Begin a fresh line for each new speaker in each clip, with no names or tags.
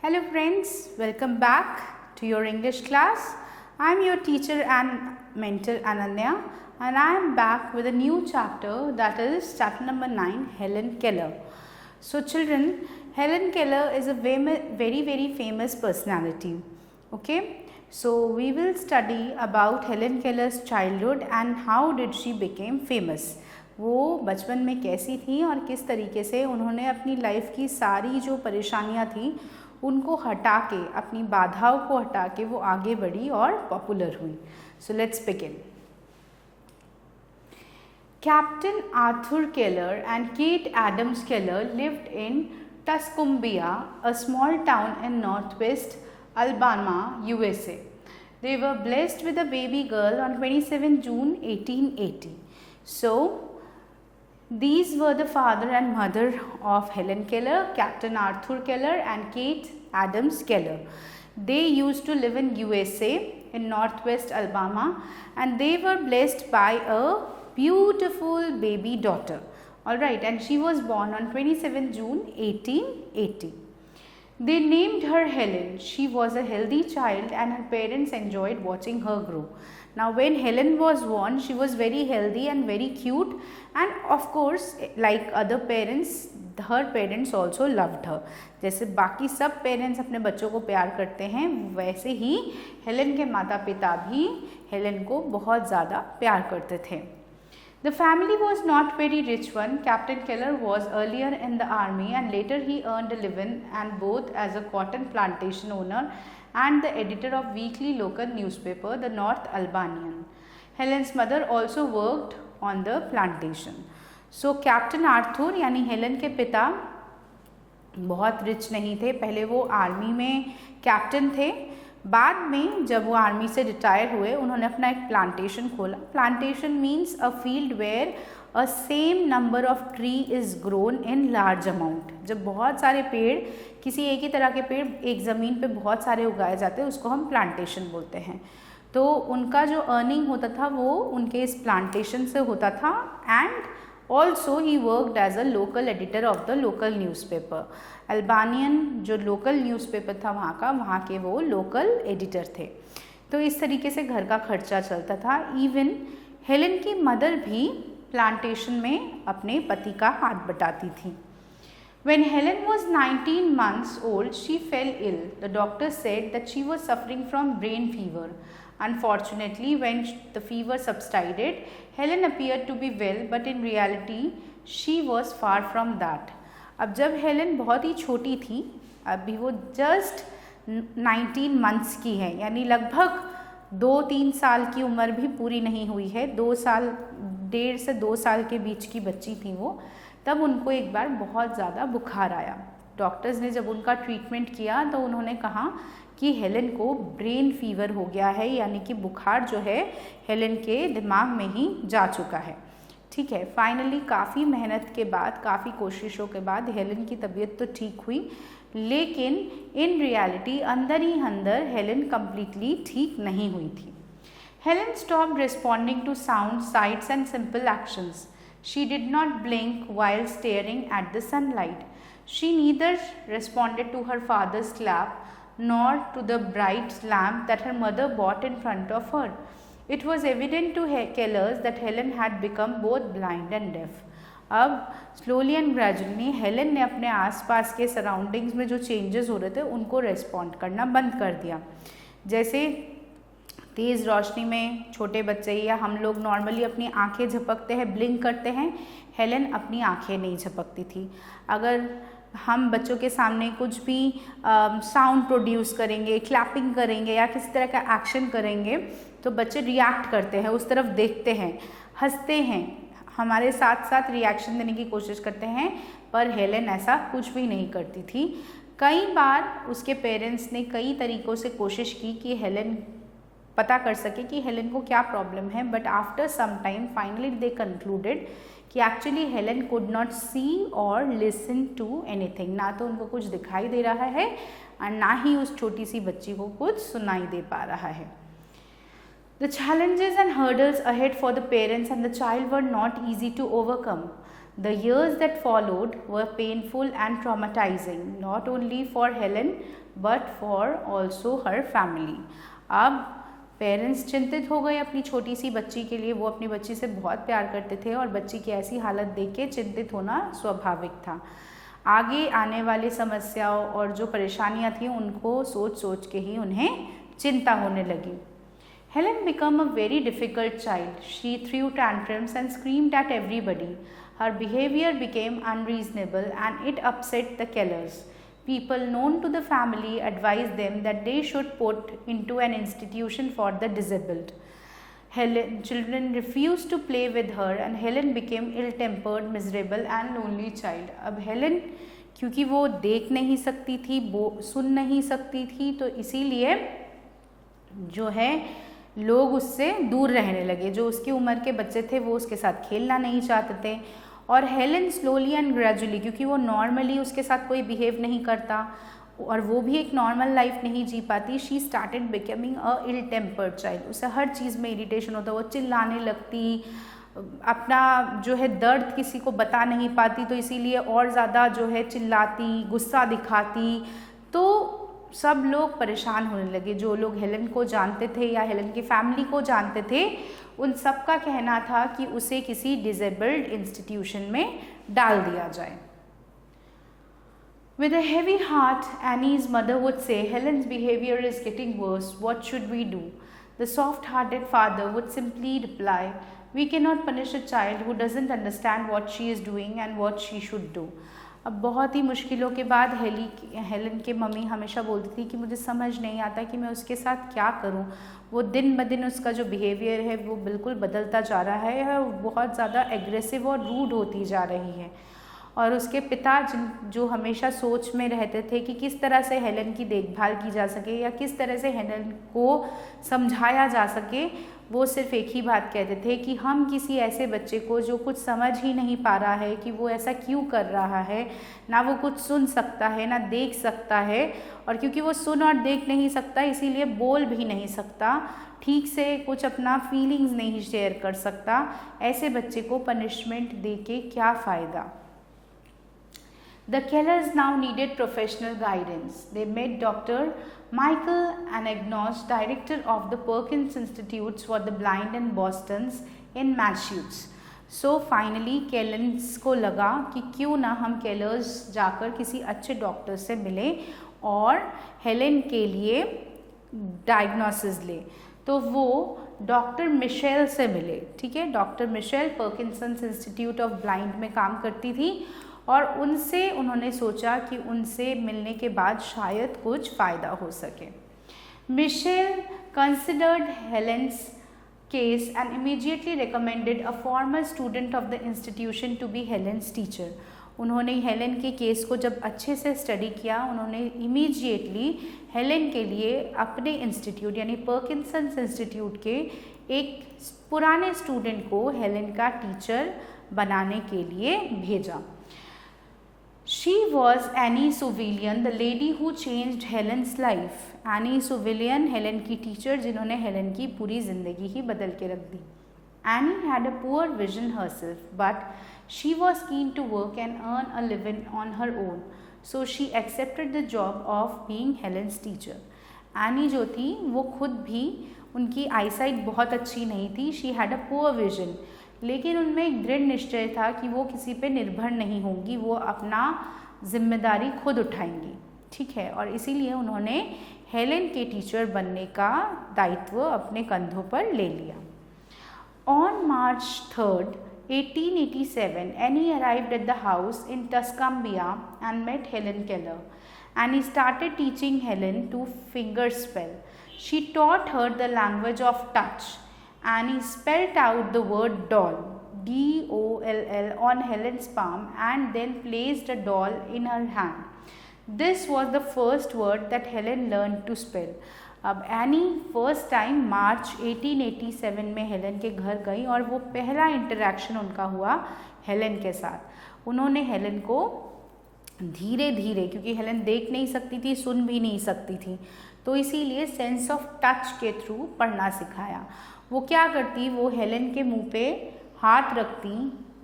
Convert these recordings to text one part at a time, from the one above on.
Hello friends, welcome back to your English class. I am your teacher and mentor Ananya, and I am back with a new chapter, that is chapter number 9, Helen Keller. So children, Helen Keller is a very famous personality. Okay, so we will study about Helen Keller's childhood and how did she became famous. वो बचपन में कैसी थी और किस तरीके से उन्होंने अपनी लाइफ की सारी जो परेशानियां थी उनको हटा के, अपनी बाधाओं को हटा के वो आगे बढ़ी और पॉपुलर हुई. So let's begin. Captain Arthur Keller and Kate Adams Keller lived in Tuscumbia, a small town in northwest Alabama, USA. They were blessed with a baby girl on 27 June 1880. So, these were the father and mother of Helen Keller, Captain Arthur Keller and Kate Adams Keller. They used to live in USA in northwest Alabama, and they were blessed by a beautiful baby daughter. Alright, and she was born on 27 June 1880. They named her Helen. She was a healthy child and her parents enjoyed watching her grow. Now when Helen was born, she was very healthy and very cute, and of course like other parents, her parents also loved her. जैसे बाकी सब parents अपने बच्चों को प्यार करते हैं, वैसे ही हेलन के माता पिता भी हेलन को बहुत ज़्यादा प्यार करते थे. The family was not very rich one. Captain Keller was earlier in the army and later he earned a living and both as a cotton plantation owner and the editor of weekly local newspaper, the North Albanian. Helen's mother also worked on the plantation. So Captain Arthur यानी Helen के पिता बहुत rich नहीं थे. पहले वो army में captain थे. बाद में जब वो आर्मी से रिटायर हुए, उन्होंने अपना एक प्लांटेशन खोला. Plantation means a field where a same number of tree is grown in large amount. जब बहुत सारे पेड़, किसी एक ही तरह के पेड़ एक ज़मीन पे बहुत सारे उगाए जाते हैं, उसको हम प्लांटेशन बोलते हैं. तो उनका जो अर्निंग होता था वो उनके इस प्लांटेशन से होता था. And also he worked as a local editor of the local newspaper. Albanian जो लोकल न्यूज़पेपर था वहाँ के वो लोकल एडिटर थे. तो इस तरीके से घर का खर्चा चलता था. इवन हेलन की मदर भी प्लांटेशन में अपने पति का हाथ बटाती थी. When Helen was 19 months old, she fell ill. The doctor said that she was suffering from brain fever. Unfortunately, when the fever subsided, Helen appeared to be well, but in reality, she was far from that. अब जब Helen बहुत ही छोटी थी, अभी वो just 19 months की है, यानी लगभग 2-3 साल की उम्र भी पूरी नहीं हुई है. 1.5 से 2 साल के बीच की बच्ची थी वो. तब उनको एक बार बहुत ज़्यादा बुखार आया. डॉक्टर्स ने जब उनका ट्रीटमेंट किया तो उन्होंने कहा कि हेलन को ब्रेन फीवर हो गया है, यानी कि बुखार जो है हेलन के दिमाग में ही जा चुका है. ठीक है, फाइनली काफ़ी मेहनत के बाद, काफ़ी कोशिशों के बाद हेलन की तबीयत तो ठीक हुई, लेकिन इन रियलिटी अंदर ही अंदर हेलन कम्प्लीटली ठीक नहीं हुई थी. Helen stopped responding to sound, sights and simple actions. She did not blink while staring at the sunlight. She neither responded to her father's clap nor to the bright lamp that her mother bought in front of her. It was evident to Kellers that Helen had become both blind and deaf. अब slowly and gradually Helen ने अपने आसपास के surroundings में जो changes हो रहे थे उनको रेस्पॉन्ड करना बंद कर दिया. जैसे तेज़ रोशनी में छोटे बच्चे या हम लोग नॉर्मली अपनी आंखें झपकते हैं, ब्लिंक करते हैं, हेलन अपनी आंखें नहीं झपकती थी. अगर हम बच्चों के सामने कुछ भी साउंड प्रोड्यूस करेंगे, क्लैपिंग करेंगे या किसी तरह का एक्शन करेंगे तो बच्चे रिएक्ट करते हैं, उस तरफ देखते हैं, हंसते हैं, हमारे साथ साथ रिएक्शन देने की कोशिश करते हैं. पर हेलन ऐसा कुछ भी नहीं करती थी. कई बार उसके पेरेंट्स ने कई तरीक़ों से कोशिश की कि हेलन पता कर सके कि हेलन को क्या प्रॉब्लम है, but after some time finally they concluded कि actually Helen could not see or listen to anything. ना तो उनको कुछ दिखाई दे रहा है और ना ही उस छोटी सी बच्ची को कुछ सुनाई दे पा रहा है. The challenges and hurdles ahead for the parents and the child were not easy to overcome. The years that followed were painful and traumatizing, not only for Helen but for also her family. अब parents चिंतित हो गए अपनी छोटी सी बच्ची के लिए। वो अपनी बच्ची से बहुत प्यार करते थे और बच्ची की ऐसी हालत देख के चिंतित होना स्वाभाविक था। आगे आने वाली समस्याओं और जो परेशानियां थी उनको सोच सोच के ही उन्हें चिंता होने लगी। Helen became a very difficult child. She threw tantrums and screamed at everybody. Her behavior became unreasonable and it upset the Kellers. People known to the family advised them that they should put into an institution for the disabled. Children refused to play with her and Helen became ill-tempered, miserable and lonely child. अब Helen क्योंकि वो देख नहीं सकती थी, वो सुन नहीं सकती थी, तो इसीलिए जो है लोग उससे दूर रहने लगे। जो उसकी उम्र के बच्चे थे वो उसके साथ खेलना नहीं चाहते थे। और हेलन स्लोली एंड ग्रेजुअली, क्योंकि वो नॉर्मली उसके साथ कोई बिहेव नहीं करता और वो भी एक नॉर्मल लाइफ नहीं जी पाती, she started becoming a ill tempered child. उसे हर चीज़ में इरिटेशन होता, वो चिल्लाने लगती, अपना जो है दर्द किसी को बता नहीं पाती तो इसीलिए और ज़्यादा जो है चिल्लाती, गुस्सा दिखाती। तो सब लोग परेशान होने लगे। जो लोग हेलन को जानते थे या हेलन की फैमिली को जानते थे उन सब का कहना था कि उसे किसी डिसेबल्ड इंस्टीट्यूशन में डाल दिया जाए। With a heavy heart, Annie's mother would say, Helen's behavior is getting worse. What should we do? The soft-hearted father would simply reply, we cannot punish a child who doesn't understand what she is doing and what she should do. अब बहुत ही मुश्किलों के बाद Helen के mummy हमेशा बोलती थी कि मुझे समझ नहीं आता कि मैं उसके साथ क्या करूं। वो दिन ब दिन उसका जो बिहेवियर है वो बिल्कुल बदलता जा रहा है और बहुत ज़्यादा एग्रेसिव और रूड होती जा रही है। और उसके पिता जो हमेशा सोच में रहते थे कि किस तरह से हेलन की देखभाल की जा सके या किस तरह से हेलन को समझाया जा सके, वो सिर्फ एक ही बात कहते थे कि हम किसी ऐसे बच्चे को जो कुछ समझ ही नहीं पा रहा है कि वो ऐसा क्यों कर रहा है, ना वो कुछ सुन सकता है ना देख सकता है, और क्योंकि वो सुन और देख नहीं सकता इसीलिए बोल भी नहीं सकता, ठीक से कुछ अपना फीलिंग्स नहीं शेयर कर सकता, ऐसे बच्चे को पनिशमेंट दे के क्या फ़ायदा। The Kellers now needed professional guidance. They met Dr. Michael Anagnos, director of the Perkins Institutes for the Blind in Boston in Massachusetts. So finally Kellers को लगा कि क्यों ना हम Kellers जाकर किसी अच्छे डॉक्टर से मिले और हेलन के लिए डायग्नोसिस ले। तो वो डॉक्टर मिशेल से मिले। ठीक है, doctor Michelle Perkinson's Institute of Blind में काम करती थी और उनसे उन्होंने सोचा कि उनसे मिलने के बाद शायद कुछ फ़ायदा हो सके। Michelle considered Helen's case and immediately recommended a former student of the institution to be Helen's teacher. उन्होंने हेलन के केस को जब अच्छे से स्टडी किया, उन्होंने इमीडिएटली हेलन के लिए अपने इंस्टीट्यूट यानी पर्किंसंस इंस्टीट्यूट के एक पुराने स्टूडेंट को हेलन का टीचर बनाने के लिए भेजा। She was Annie Souvillon, the lady who changed Helen's life. Annie Souvillon, Helen की टीचर जिन्होंने हेलन की पूरी ज़िंदगी ही बदल के रख दी। Annie had a poor vision herself, but she was keen to work and earn a living on her own. So she accepted the job of being Helen's teacher. Annie जो थी वो खुद भी उनकी आईसाइट बहुत अच्छी नहीं थी। She had a poor vision. लेकिन उनमें एक दृढ़ निश्चय था कि वो किसी पे निर्भर नहीं होंगी, वो अपना जिम्मेदारी खुद उठाएंगी। ठीक है, और इसीलिए उन्होंने हेलन के टीचर बनने का दायित्व अपने कंधों पर ले लिया। On March 3, 1887, Annie arrived at the house in Tuscumbia and met Helen Keller. Annie started teaching Helen to fingerspell. She taught her the language of touch. Annie spelled out the word doll, D-O-L-L, on Helen's palm and then placed a doll in her hand. This was the first word that Helen learned to spell. अब any first time मार्च 1887 में Helen के घर गई और वो पहला interaction उनका हुआ हेलन के साथ। उन्होंने हेलन को धीरे धीरे, क्योंकि हेलन देख नहीं सकती थी, सुन भी नहीं सकती थी, तो इसीलिए सेंस ऑफ टच के थ्रू पढ़ना सिखाया। वो क्या करती, वो हेलन के मुंह पे हाथ रखती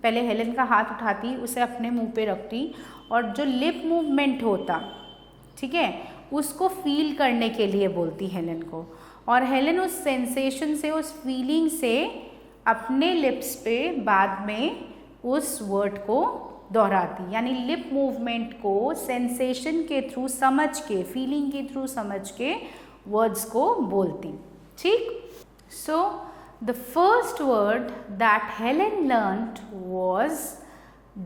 पहले हेलन का हाथ उठाती, उसे अपने मुंह पे रखती और जो लिप मूवमेंट होता, ठीक है, उसको फील करने के लिए बोलती हेलन को, और हेलन उस सेंसेशन से, उस फीलिंग से अपने लिप्स पे बाद में उस वर्ड को दोहराती, यानी लिप मूवमेंट को सेंसेशन के थ्रू समझ के, फीलिंग के थ्रू समझ के वर्ड्स को बोलती। ठीक, so the first word that Helen learned was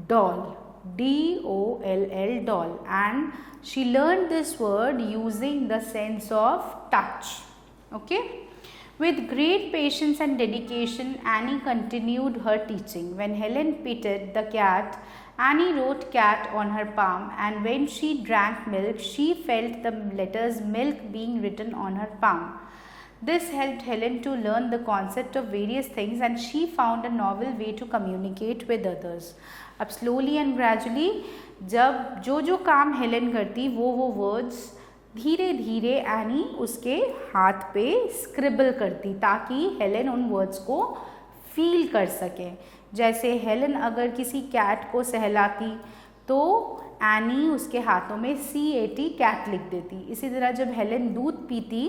doll, D-O-L-L, doll, and she learned this word using the sense of touch. Okay, with great patience and dedication, Annie continued her teaching. When Helen petted the cat, Annie wrote cat on her palm, and when she drank milk, she felt the letters milk being written on her palm. This helped Helen to learn the concept of various things, and she found a novel way to communicate with others. अब slowly and gradually जब जो काम Helen करती वो words धीरे धीरे any उसके हाथ पे स्क्रिबल करती ताकि हेलन उन वर्ड्स को फील कर सके। जैसे हेलन अगर किसी कैट को सहलाती तो एनी उसके हाथों में CAT कैट लिख देती। इसी तरह जब हेलन दूध पीती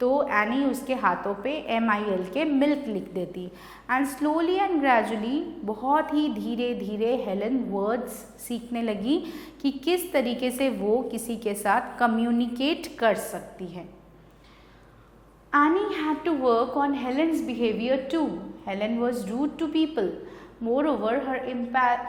तो एनी उसके हाथों पे MILK मिल्क लिख देती। एंड स्लोली एंड ग्रेजुअली, बहुत ही धीरे धीरे हेलन वर्ड्स सीखने लगी कि किस तरीके से वो किसी के साथ कम्युनिकेट कर सकती है। Annie had to work on Helen's behavior too. Helen was rude to people. Moreover, her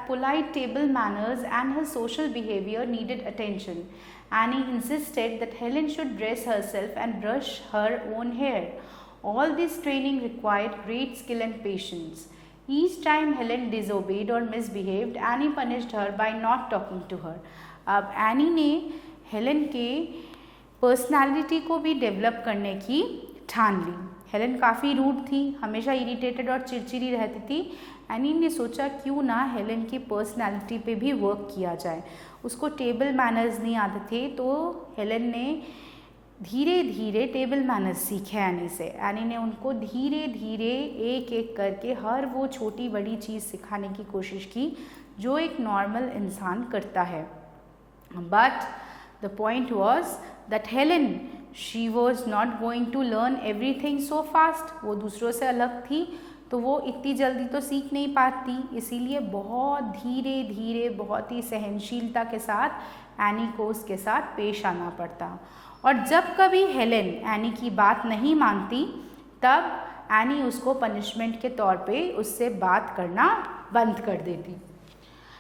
polite table manners and her social behavior needed attention. Annie insisted that Helen should dress herself and brush her own hair. All this training required great skill and patience. Each time Helen disobeyed or misbehaved, Annie punished her by not talking to her. अब any ने Helen के personality को भी develop करने की ठान ली। Helen काफ़ी rude थी, हमेशा इरिटेटेड और चिड़चिड़ी रहती थी। एनी ने सोचा क्यों ना हेलन की पर्सनालिटी पे भी वर्क किया जाए। उसको टेबल मैनर्स नहीं आते थे तो हेलन ने धीरे धीरे टेबल मैनर्स सीखे एनी से। एनी ने उनको धीरे धीरे एक एक करके हर वो छोटी बड़ी चीज़ सिखाने की कोशिश की जो एक नॉर्मल इंसान करता है। But the point was that Helen, she was not going to learn everything so fast. वो दूसरों से अलग थी तो वो इतनी जल्दी तो सीख नहीं पाती, इसीलिए बहुत धीरे धीरे, बहुत ही सहनशीलता के साथ एनी को उसके साथ पेश आना पड़ता। और जब कभी हेलन एनी की बात नहीं मानती तब एनी उसको पनिशमेंट के तौर पे उससे बात करना बंद कर देती।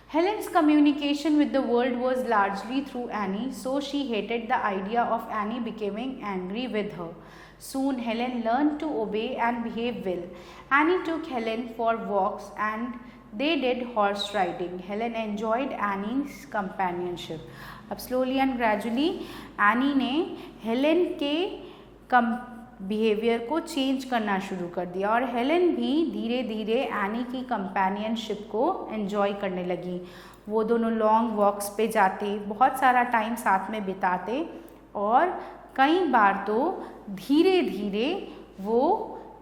Helen's communication with the world was largely through Annie, so she hated the idea of Annie becoming angry with her. Soon Helen learned to obey and behave well. Annie took Helen for walks and they did horse riding. Helen enjoyed Annie's companionship. अब slowly and gradually Annie ने Helen के behaviour को change करना शुरू कर दिया और Helen भी धीरे धीरे एनी की कंपेनियनशिप को एंजॉय करने लगी। वो दोनों लॉन्ग वॉक्स पे जाते, बहुत सारा टाइम साथ में बिताते और कई बार तो धीरे धीरे वो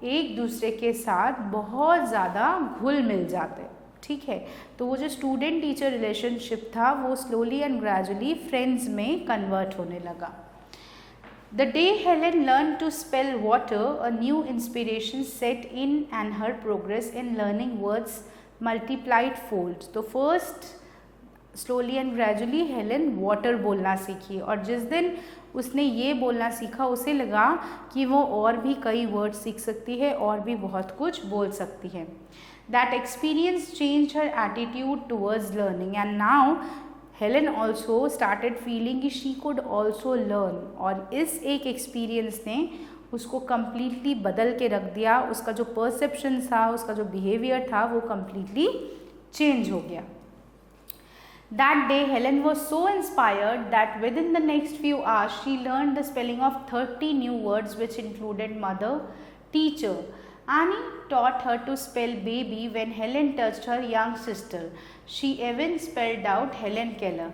एक दूसरे के साथ बहुत ज़्यादा घुल मिल जाते। ठीक है, तो वो जो स्टूडेंट टीचर रिलेशनशिप था वो स्लोली एंड ग्रेजुअली फ्रेंड्स में कन्वर्ट होने लगा। The day Helen learned to spell water, a new inspiration set in and her progress in learning words multiplied folds. तो first slowly and gradually Helen water बोलना सीखी और जिस दिन उसने ये बोलना सीखा उसे लगा कि वो और भी कई वर्ड्स सीख सकती है और भी बहुत कुछ बोल सकती है। That experience changed her attitude towards learning and now Helen also started feeling कि शी कुड ऑल्सो लर्न और इस एक एक्सपीरियंस ने उसको कम्प्लीटली बदल के रख दिया। उसका जो परसेप्शन था, उसका जो बिहेवियर था वो कम्प्लीटली चेंज हो गया। That day Helen was so inspired that with in the next few hours she learn the spelling of 30 new words which included mother, teacher. Annie taught her to spell baby when Helen touched her young sister. She even spelled out Helen Keller.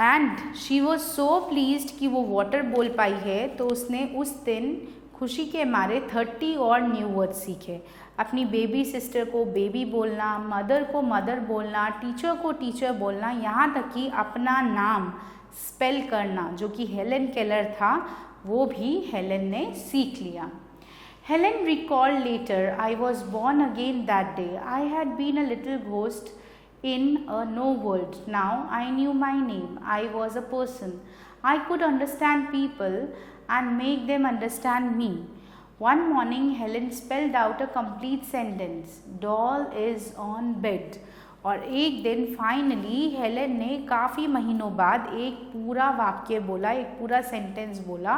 And she was so pleased कि वो water बोल पाई है तो उसने उस दिन खुशी के मारे 30 और न्यू वर्ड सीखे। अपनी बेबी सिस्टर को बेबी बोलना, मदर को मदर बोलना, टीचर को टीचर बोलना, यहाँ तक कि अपना नाम स्पेल करना जो कि हेलेन केलर था वो भी हेलेन ने सीख लिया। Helen recalled later, I was born again that day. I had been a little ghost in a no world. Now I knew my name. I was a person. I could understand people and make them understand me. One morning, Helen spelled out a complete sentence. Doll is on bed. और एक दिन finally Helen ने काफ़ी महीनों बाद एक पूरा वाक्य बोला, एक पूरा सेंटेंस बोला,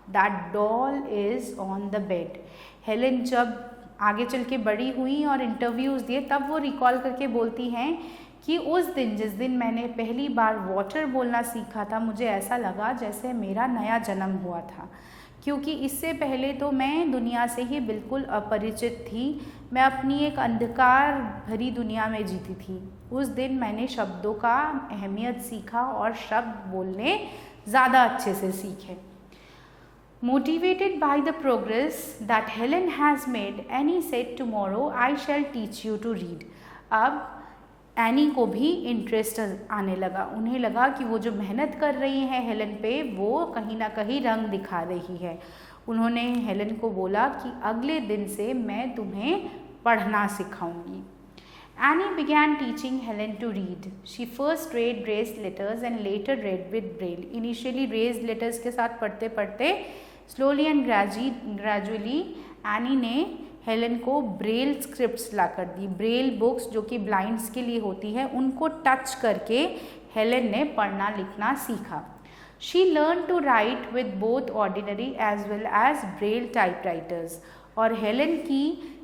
that doll is on the bed. Helen जब आगे चल के बड़ी हुई और इंटरव्यूज़ दिए तब वो रिकॉल करके बोलती हैं कि उस दिन जिस दिन मैंने पहली बार वाटर बोलना सीखा था मुझे ऐसा लगा जैसे मेरा नया जन्म हुआ था, क्योंकि इससे पहले तो मैं दुनिया से ही बिल्कुल अपरिचित थी। मैं अपनी एक अंधकार भरी दुनिया में जीती थी। उस दिन मैंने शब्दों का अहमियत सीखा और शब्द बोलने ज़्यादा अच्छे से सीखे। Motivated by the progress that Helen has made, Annie said, "Tomorrow I shall teach you to read." अब एनी को भी इंटरेस्ट आने लगा। उन्हें लगा कि वो जो मेहनत कर रही हैं हेलेन पे वो कहीं ना कहीं रंग दिखा रही है। उन्होंने हेलेन को बोला कि अगले दिन से मैं तुम्हें पढ़ना सिखाऊंगी। Annie began teaching Helen to read. She first read raised letters and later read with braille. Initially raised letters के साथ पढ़ते पढ़ते slowly and gradually Annie ने हेलेन को ब्रेल स्क्रिप्ट्स ला कर दी। ब्रेल बुक्स जो कि ब्लाइंड्स के लिए होती है उनको टच करके हेलेन ने पढ़ना लिखना सीखा। She learn to write with both ordinary as well as Braille typewriters. और हेलेन की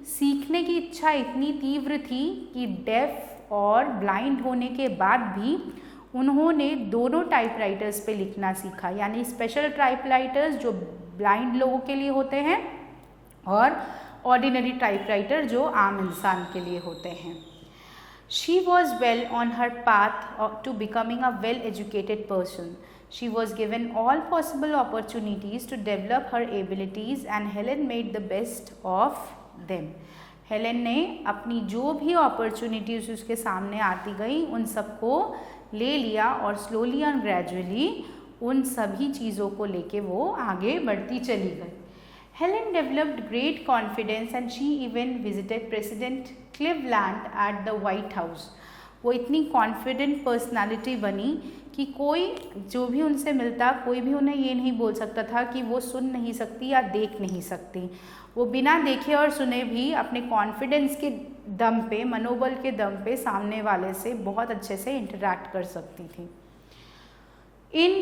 सीखने की इच्छा इतनी तीव्र थी कि डेफ और ब्लाइंड होने के बाद भी उन्होंने दोनों टाइपराइटर्स पे लिखना सीखा, यानी स्पेशल टाइपराइटर्स जो ब्लाइंड लोगों के लिए होते हैं और ऑर्डिनरी टाइपराइटर जो आम इंसान के लिए होते हैं। She was well on her path to becoming a well educated person. She was given all possible opportunities to develop her abilities and Helen made the best of them. Helen ने अपनी जो भी अपॉर्चुनिटीज उसके सामने आती गई उन सबको ले लिया और स्लोली एंड ग्रेजुअली उन सभी चीज़ों को लेके वो आगे बढ़ती चली गई। Helen developed great confidence and she even visited President Cleveland at the White House. वो इतनी कॉन्फिडेंट पर्सनालिटी बनी कि कोई जो भी उनसे मिलता कोई भी उन्हें ये नहीं बोल सकता था कि वो सुन नहीं सकती या देख नहीं सकती। वो बिना देखे और सुने भी अपने कॉन्फिडेंस के दम पे, मनोबल के दम पे सामने वाले से बहुत अच्छे से इंटरैक्ट कर सकती थी। In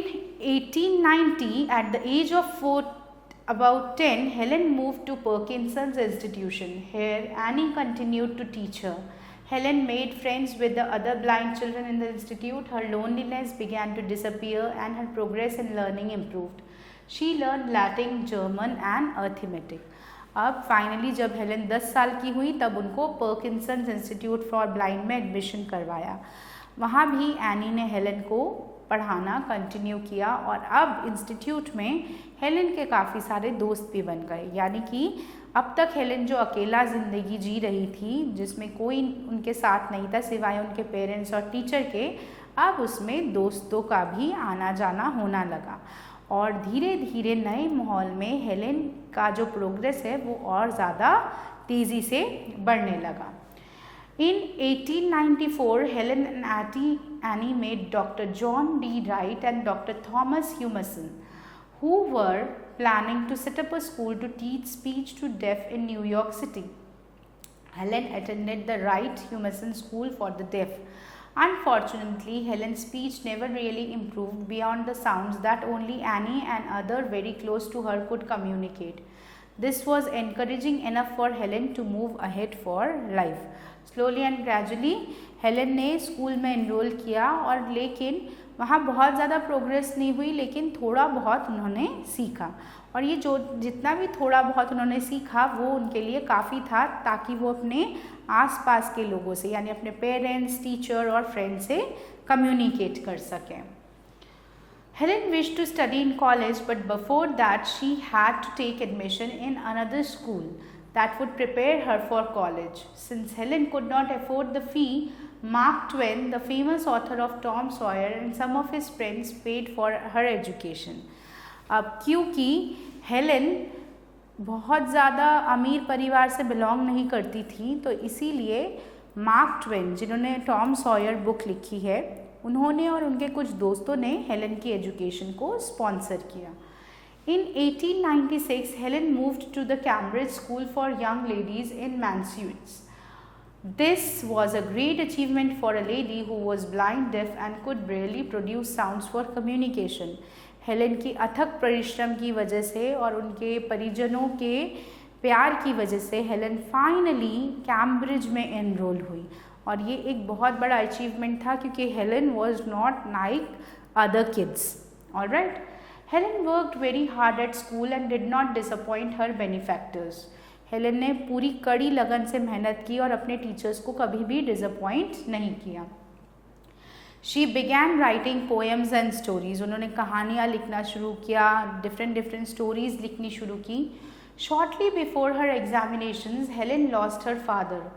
1890, at the age of about 10, Helen moved to Parkinson's Institution. Here, Annie continued to teach her. Helen made friends with the other blind children in the institute. Her loneliness began to disappear and her progress in learning improved. She learned Latin, German and arithmetic. अब finally जब Helen 10 साल की हुई तब उनको पर्किंसंस institute for blind में admission करवाया। वहाँ भी एनी ने हेलेन को पढ़ाना कंटिन्यू किया और अब इंस्टीट्यूट में हेलेन के काफ़ी सारे दोस्त भी बन गए, यानी कि अब तक हेलेन जो अकेला ज़िंदगी जी रही थी जिसमें कोई उनके साथ नहीं था सिवाय उनके पेरेंट्स और टीचर के, अब उसमें दोस्तों का भी आना जाना होना लगा और धीरे धीरे नए माहौल में हेलेन का जो प्रोग्रेस है वो और ज़्यादा तेज़ी से बढ़ने लगा। In 1894, Helen and Annie met Dr. John D. Wright and Dr. Thomas Humason, who were planning to set up a school to teach speech to deaf in New York City. Helen attended the Wright-Humason School for the Deaf. Unfortunately, Helen's speech never really improved beyond the sounds that only Annie and others very close to her could communicate. This was encouraging enough for Helen to move ahead for life. Slowly and gradually, Helen ने school में enrol किया और लेकिन वहाँ बहुत ज़्यादा progress नहीं हुई, लेकिन थोड़ा बहुत उन्होंने सीखा और ये जो जितना भी थोड़ा बहुत उन्होंने सीखा वो उनके लिए काफ़ी था ताकि वो अपने आसपास के लोगों से यानी अपने पेरेंट्स, टीचर और फ्रेंड से कम्युनिकेट कर सकें। Helen wished to study in college, but before that she had to take admission in another school that would prepare her for college. Since Helen could not afford the fee, Mark Twain, the famous author of Tom Sawyer, and some of his friends paid for her education. अब क्योंकि Helen बहुत ज़्यादा अमीर परिवार से belong नहीं करती थी, तो इसीलिए मार्क ट्वेन, जिन्होंने टॉम सॉयर बुक लिखी है, उन्होंने और उनके कुछ दोस्तों ने हेलन की एजुकेशन को स्पॉन्सर किया. In 1896, Helen moved to the Cambridge School for Young Ladies in Massachusetts. This was a great achievement for a lady who was blind, deaf and could barely produce sounds for communication. Helen की अथक परिश्रम की वजह से और उनके परिजनों के प्यार की वजह से हेलन फाइनली कैम्ब्रिज में एनरोल हुई. और ये एक बहुत बड़ा अचीवमेंट था क्योंकि Helen was not like other kids. Alright, Helen worked very hard at school and did not disappoint her benefactors. Helen ने पूरी कड़ी लगन से मेहनत की और अपने टीचर्स को कभी भी डिसअपॉइंट नहीं किया. She began writing poems and stories. उन्होंने कहानियाँ लिखना शुरू किया, डिफरेंट स्टोरीज लिखनी शुरू की. Shortly before her examinations Helen lost her father.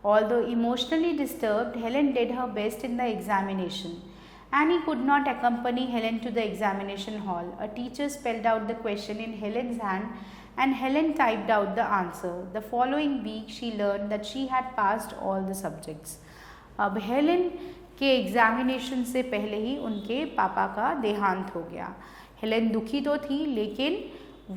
Although emotionally disturbed, Helen did her best in the examination. Annie could not accompany Helen to the examination hall. A teacher spelled out the question in Helen's hand and Helen typed out the answer. The following week, she learned that she had passed all the subjects. अब Helen के examination से पहले ही उनके पापा का देहांत हो गया. हेलन दुखी तो थी, लेकिन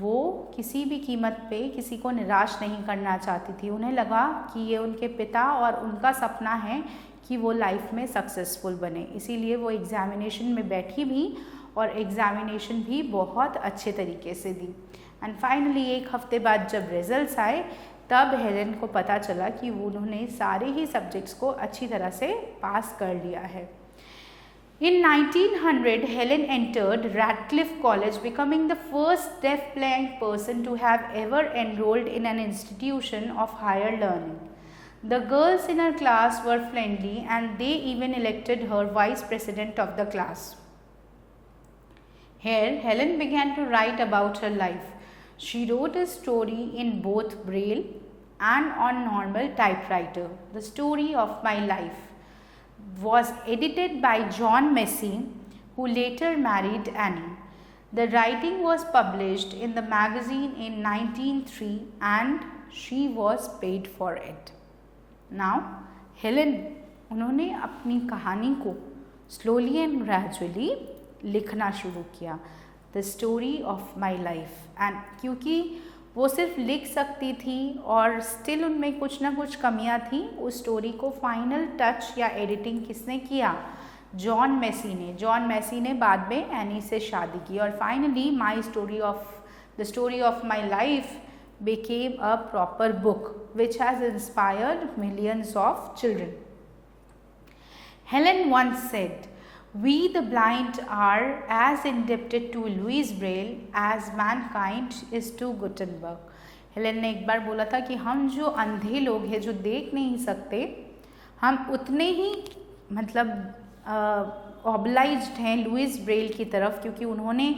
वो किसी भी कीमत पे किसी को निराश नहीं करना चाहती थी. उन्हें लगा कि ये उनके पिता और उनका सपना है कि वो लाइफ में सक्सेसफुल बने. इसीलिए वो एग्जामिनेशन में बैठी भी और एग्जामिनेशन भी बहुत अच्छे तरीके से दी. एंड फाइनली एक हफ्ते बाद जब रिजल्ट्स आए, तब हेलन को पता चला कि उन्होंने सारे ही सब्जेक्ट्स को अच्छी तरह से पास कर लिया है. In 1900, Helen entered Radcliffe College, becoming the first deaf-blind person to have ever enrolled in an institution of higher learning. The girls in her class were friendly and they even elected her vice president of the class. Here, Helen began to write about her life. She wrote a story in both Braille and on normal typewriter, The Story of My Life. Was edited by John Massey, who later married Annie. The writing was published in the magazine in 1903 and she was paid for it. Now, Helen, उन्होंने अपनी कहानी को slowly and gradually लिखना शुरू किया. The story of my life. And क्योंकि वो सिर्फ लिख सकती थी और स्टिल उनमें कुछ ना कुछ कमियां थी, उस स्टोरी को फाइनल टच या एडिटिंग किसने किया? जॉन मैसी ने बाद में एनी से शादी की. और finally the story of my life became a proper book which has inspired millions of children. Helen once said, "We the blind are as indebted to Louis Braille as mankind is to Gutenberg." Helen ने एक बार बोला था कि हम जो अंधे लोग हैं, जो देख नहीं सकते, हम उतने ही ऑब्लाइज्ड हैं लुइस ब्रेल की तरफ, क्योंकि उन्होंने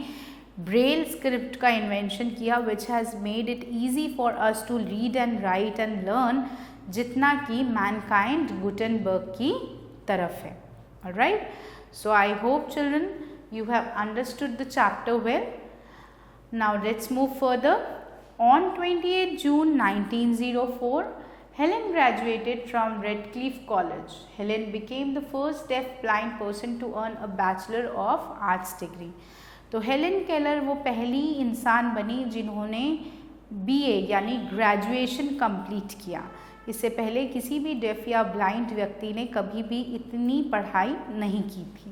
ब्रेल स्क्रिप्ट का इन्वेंशन किया which has made it easy for us to read and write and learn, जितना कि मैनकाइंड गुटेनबर्ग की तरफ है. Alright, so I hope children you have understood the chapter well. Now let's move further. On 28 June 1904, Helen graduated from Radcliffe College. Helen became the first deaf-blind person to earn a Bachelor of Arts degree. तो Helen Keller वो पहली इंसान बनी जिन्होंने BA यानी graduation complete किया. इससे पहले किसी भी डेफ या ब्लाइंड व्यक्ति ने कभी भी इतनी पढ़ाई नहीं की थी.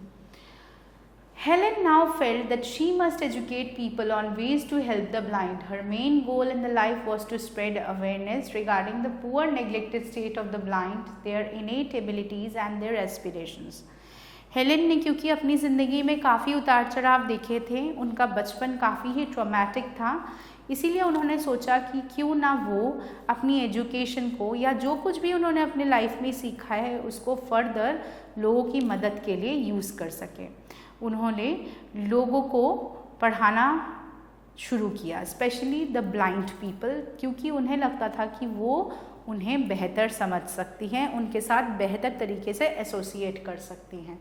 Helen now felt that she must educate people on ways to help the blind. Her main goal in the life was to spread awareness regarding the poor, neglected state of the blind, their innate abilities and their aspirations. Helen ने क्योंकि अपनी ज़िंदगी में काफ़ी उतार चढ़ाव देखे थे, उनका बचपन काफ़ी ही ट्रॉमेटिक था, इसीलिए उन्होंने सोचा कि क्यों ना वो अपनी एजुकेशन को या जो कुछ भी उन्होंने अपने लाइफ में सीखा है उसको फर्दर लोगों की मदद के लिए यूज़ कर सके. उन्होंने लोगों को पढ़ाना शुरू किया, स्पेशली द ब्लाइंड पीपल, क्योंकि उन्हें लगता था कि वो उन्हें बेहतर समझ सकती हैं, उनके साथ बेहतर तरीके से एसोसिएट कर सकती हैं।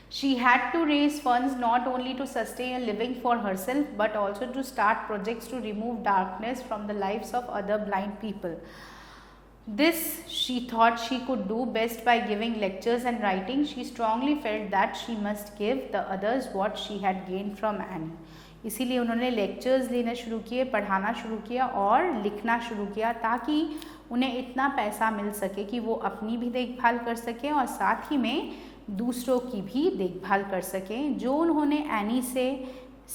She had to raise funds not only to sustain a living for herself but also to start projects to remove darkness from the lives of other blind people. This she thought she could do best by giving lectures and writing. She strongly felt that she must give the others what she had gained from Annie. इसीलिए उन्होंने lectures लेना शुरू किए, पढ़ाना शुरू किया और लिखना शुरू किया ताकि उन्हें इतना पैसा मिल सके कि वो अपनी भी देखभाल कर सकें और साथ ही में दूसरों की भी देखभाल कर सकें। जो उन्होंने एनी से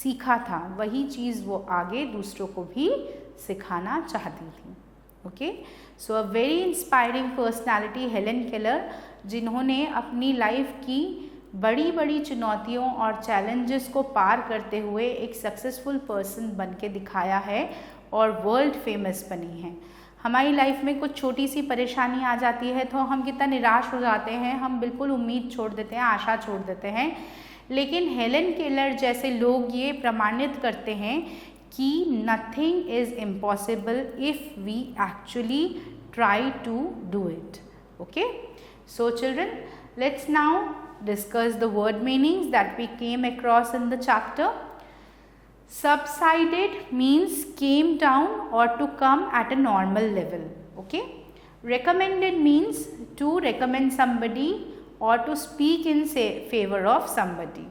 सीखा था वही चीज़ वो आगे दूसरों को भी सिखाना चाहती थी। Okay, so a very inspiring personality Helen Keller, जिन्होंने अपनी लाइफ की बड़ी बड़ी चुनौतियों और चैलेंजेस को पार करते हुए एक सक्सेसफुल पर्सन बन के दिखाया है और वर्ल्ड फेमस बनी है। हमारी लाइफ में कुछ छोटी सी परेशानी आ जाती है तो हम कितना निराश हो जाते हैं, हम बिल्कुल उम्मीद छोड़ देते हैं, आशा छोड़ देते हैं, लेकिन हेलेन केलर जैसे लोग ये प्रमाणित करते हैं कि nothing is impossible if we actually try to do it. Okay, so children, let's now discuss the word meanings that we came across in the chapter. Subsided means came down or to come at a normal level. Okay, recommended means to recommend somebody or to speak in favor of somebody.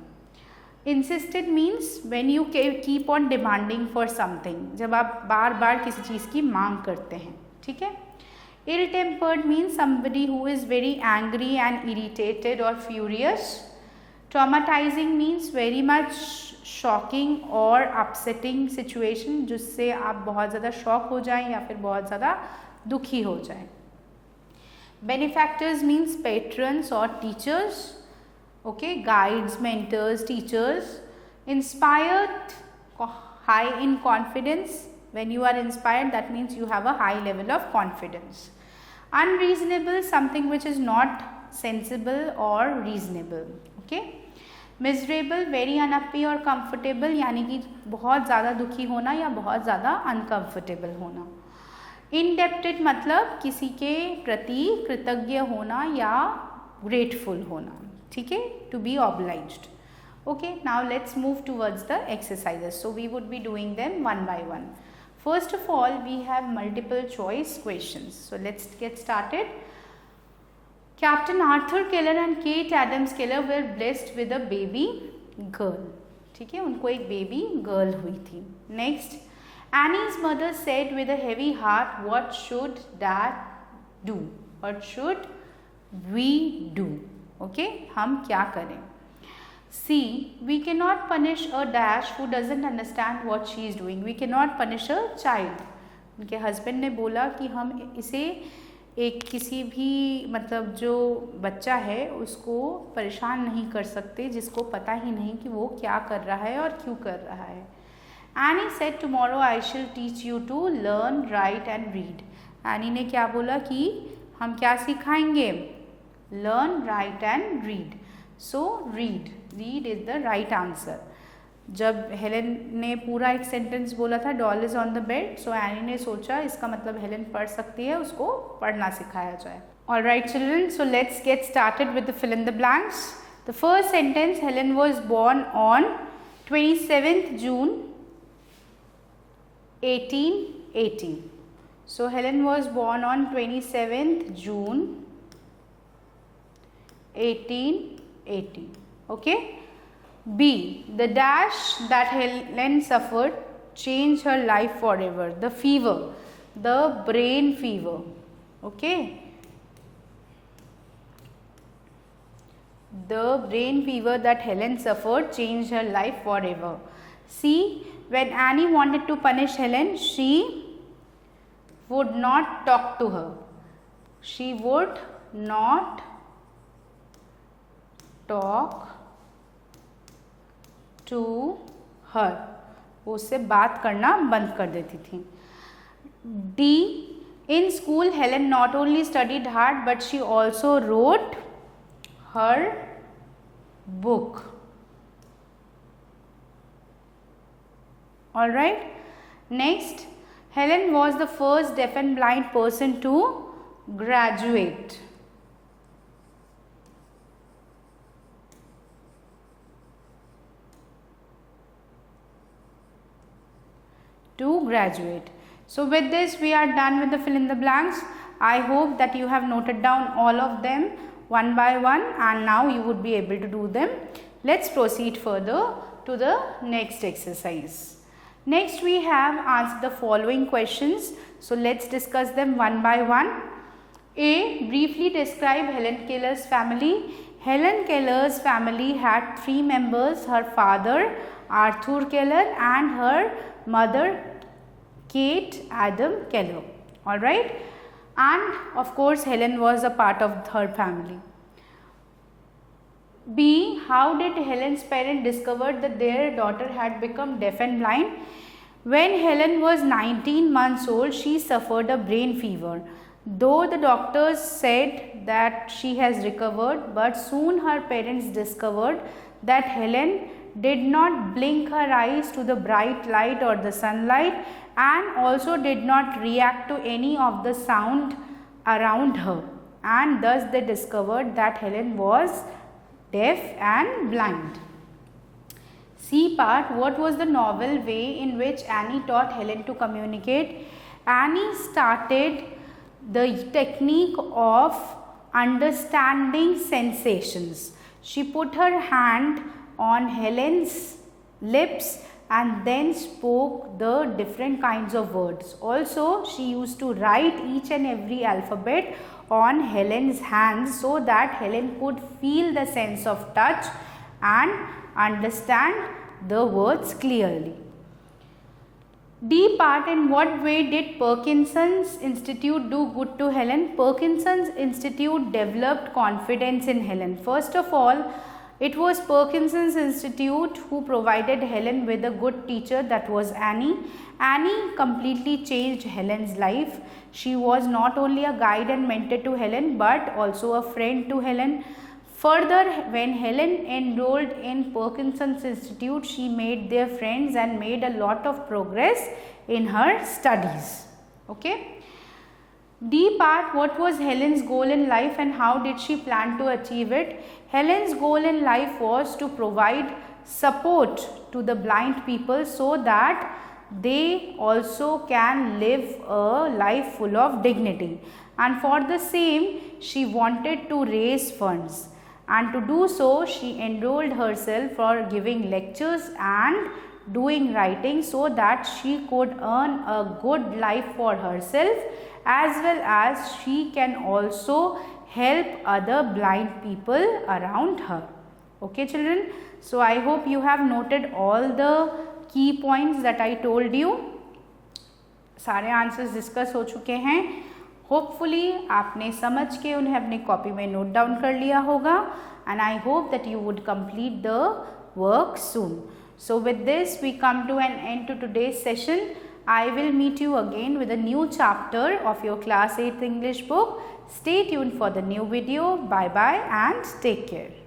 Insisted means when you keep on demanding for something, जब आप बार बार किसी चीज़ की मांग करते हैं। ठीक है। Ill-tempered means somebody who is very angry and irritated or furious. Traumatizing means very much shocking or upsetting situation, जिससे आप बहुत ज़्यादा शॉक हो जाएं या फिर बहुत ज़्यादा दुखी हो जाएं। Benefactors means patrons or teachers. Okay, guides, mentors, teachers. Inspired, high in confidence. When you are inspired, that means you have a high level of confidence. Unreasonable, something which is not sensible or reasonable. Okay. Miserable, very unhappy और comfortable, यानी कि बहुत ज़्यादा दुखी होना या बहुत ज़्यादा uncomfortable होना। Indebted मतलब किसी के प्रति कृतज्ञ होना या grateful होना। ठीक है, to be obliged. Okay, now let's move towards the exercises. So we would be doing them one by one. First of all, we have multiple choice questions. So let's get started. Captain Arthur Keller and Kate Adams Keller were blessed with a baby girl. ठीक है, उनको एक baby girl हुई थी. Next, Annie's mother said with a heavy heart, "What should Dad do? What should we do?" Okay, हम क्या करें? C. We cannot punish a dash who doesn't understand what she is doing. We cannot punish a child. उनके husband ने बोला कि हम इसे एक किसी भी मतलब जो बच्चा है उसको परेशान नहीं कर सकते जिसको पता ही नहीं कि वो क्या कर रहा है और क्यों कर रहा है। Annie said, "Tomorrow I shall teach you to learn, write and read." Annie ने क्या बोला कि हम क्या सिखाएंगे? Learn, write and read. So read is the right answer. जब हेलेन ने पूरा एक सेंटेंस बोला था doll is on the bed, so any ने सोचा इसका मतलब हेलेन पढ़ सकती है, उसको पढ़ना सिखाया जाए। All right children, so let's get started with the fill in the blanks. The first sentence, Helen was born on 27th June 1880. So Helen was born on 27th June 1880. Okay. B. The dash that Helen suffered changed her life forever. The fever, the brain fever. Okay. The brain fever that Helen suffered changed her life forever. C. When Annie wanted to punish Helen, she would not talk to her. She would not talk to her. वो उससे बात करना बंद कर देती थी. D. In school, Helen not only studied hard but she also wrote her book. All right. Next, Helen was the first deaf and blind person to graduate. So with this we are done with the fill in the blanks. I hope that you have noted down all of them one by one and now you would be able to do them. Let's proceed further to the next exercise. Next we have answered the following questions. So let's discuss them one by one. A. Briefly describe Helen Keller's family. Helen Keller's family had 3 members, her father Arthur Keller and her mother Kate Adam Keller. Alright, and of course Helen was a part of her family. B. How did Helen's parents discover that their daughter had become deaf and blind? When Helen was 19 months old, she suffered a brain fever. Though the doctors said that she has recovered, but soon her parents discovered that Helen did not blink her eyes to the bright light or the sunlight and also did not react to any of the sound around her, and thus they discovered that Helen was deaf and blind. C part, what was the novel way in which Annie taught Helen to communicate? Annie started the technique of understanding sensations. She put her hand on Helen's lips and then spoke the different kinds of words. Also, she used to write each and every alphabet on Helen's hands so that Helen could feel the sense of touch and understand the words clearly. D part, in what way did Parkinson's Institute do good to Helen? Parkinson's Institute developed confidence in Helen. First of all, it was Parkinson's Institute who provided Helen with a good teacher, that was Annie. Annie completely changed Helen's life. She was not only a guide and mentor to Helen but also a friend to Helen. Further, when Helen enrolled in Parkinson's Institute, she made their friends and made a lot of progress in her studies. Okay. D part, what was Helen's goal in life and how did she plan to achieve it? Helen's goal in life was to provide support to the blind people so that they also can live a life full of dignity, and for the same she wanted to raise funds, and to do so she enrolled herself for giving lectures and doing writing so that she could earn a good life for herself as well as she can also help other blind people around her. Okay children, so I hope you have noted all the key points that I told you. सारे answers discuss हो चुके हैं. Hopefully आपने समझ के उन्हें अपनी copy में नोट डाउन कर लिया होगा, and I hope that you would complete the work soon. So with this we come to an end to today's session. I will meet you again with a new chapter of your class 8th English book. Stay tuned for the new video. Bye bye and take care.